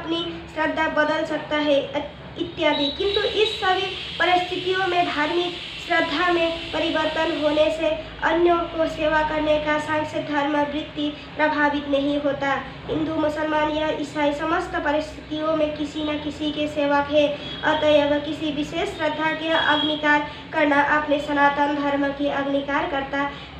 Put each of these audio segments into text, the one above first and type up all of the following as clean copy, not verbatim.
अपनी श्रद्धा बदल सकता है इत्यादि। किंतु इस सभी परिस्थितियों में धार्मिक श्रद्धा में परिवर्तन होने से अन्यों को सेवा करने का सांसारिक धर्म वृत्ति प्रभावित नहीं होता। हिंदू, मुसलमान या ईसाई समस्त परिस्थितियों में किसी न किसी के सेवक है। अतएव किसी विशेष श्रद्धा के अंगीकार करना अपने सनातन धर्म की अंगीकार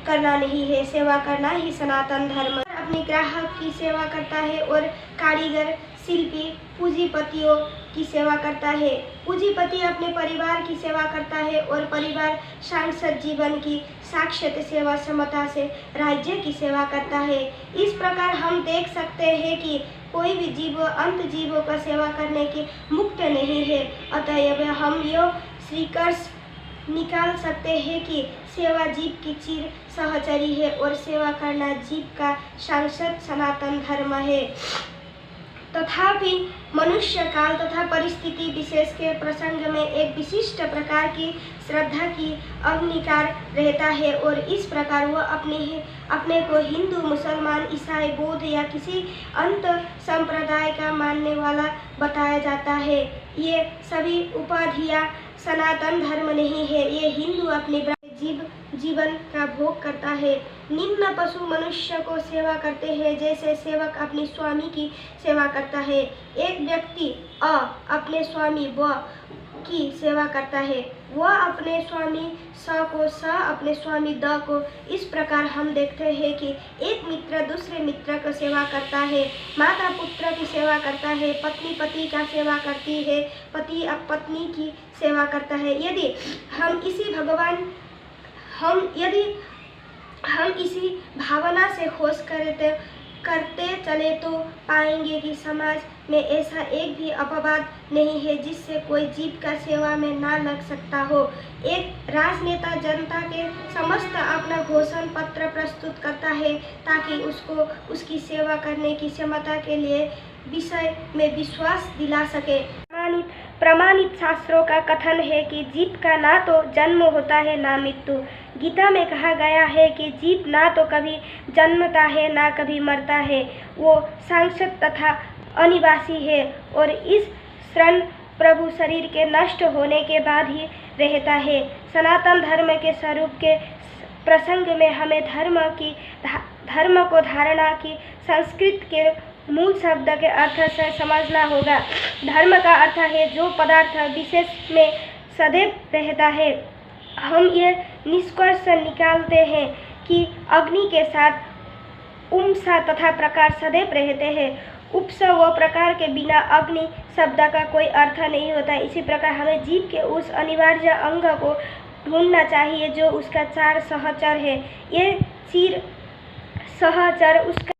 करना नहीं है। सेवा करना ही सनातन धर्म। अपने ग्राहक की सेवा करता है और कारीगर, शिल्पी, पूंजीपतियों की सेवा करता है। पूंजीपति अपने परिवार की सेवा करता है और परिवार सांसारिक जीवन की शाश्वत सेवा क्षमता से राज्य की सेवा करता है। इस प्रकार हम देख सकते हैं कि कोई भी जीव अंत जीवों का सेवा करने के मुक्त नहीं है। अतएव हम यह निष्कर्ष निकाल सकते हैं कि सेवा जीव की चिर सहचरी है और सेवा करना जीव का शाश्वत सनातन धर्म है। तथापि मनुष्य काल तथा परिस्थिति विशेष के प्रसंग में एक विशिष्ट प्रकार की श्रद्धा की अंगीकार रहता है और इस प्रकार वह अपने को हिंदू, मुसलमान, ईसाई, बौद्ध या किसी अन्य संप्रदाय का मानने वाला बताया जाता है। ये सभी उपाधियां सनातन धर्म नहीं है। ये हिंदू अपने जीवन का भोग करता है। निम्न पशु मनुष्य को सेवा करते हैं जैसे सेवक अपने स्वामी की सेवा करता है। एक व्यक्ति अपने स्वामी व की सेवा करता है, वह अपने स्वामी स को, स अपने स्वामी द को। इस प्रकार हम देखते हैं कि एक मित्र दूसरे मित्र को सेवा करता है, माता पुत्र की सेवा करता है, पत्नी पति का सेवा करती है, पति अब पत्नी की सेवा करता है। यदि हम इसी भावना से खोज करते चले तो पाएंगे कि समाज में ऐसा एक भी अपवाद नहीं है जिससे कोई जीव का सेवा में ना लग सकता हो। एक राजनेता जनता के समस्त अपना घोषण पत्र प्रस्तुत करता है ताकि उसको उसकी सेवा करने की क्षमता के लिए विषय में विश्वास दिला सके। प्रमाणित शास्त्रों का कथन है कि जीव का ना तो जन्म होता है ना मृत्यु। गीता में कहा गया है कि जीव ना तो कभी जन्मता है ना कभी मरता है, वो शाश्वत तथा अनिवासी है और इस क्षण प्रभु शरीर के नष्ट होने के बाद ही रहता है। सनातन धर्म के स्वरूप के प्रसंग में हमें धर्म को धारणा की संस्कृत के मूल शब्द के अर्थ से समझना होगा। धर्म का अर्थ है जो पदार्थ विशेष में सदैव रहता है। हम यह निष्कर्ष निकालते हैं कि अग्नि के साथ उमसा तथा प्रकार सदैव रहते हैं। उपस व प्रकार के बिना अग्नि शब्द का कोई अर्थ नहीं होता। इसी प्रकार हमें जीव के उस अनिवार्य अंग को ढूंढना चाहिए जो उसका चार सहचर है। ये चिर सहचर उसका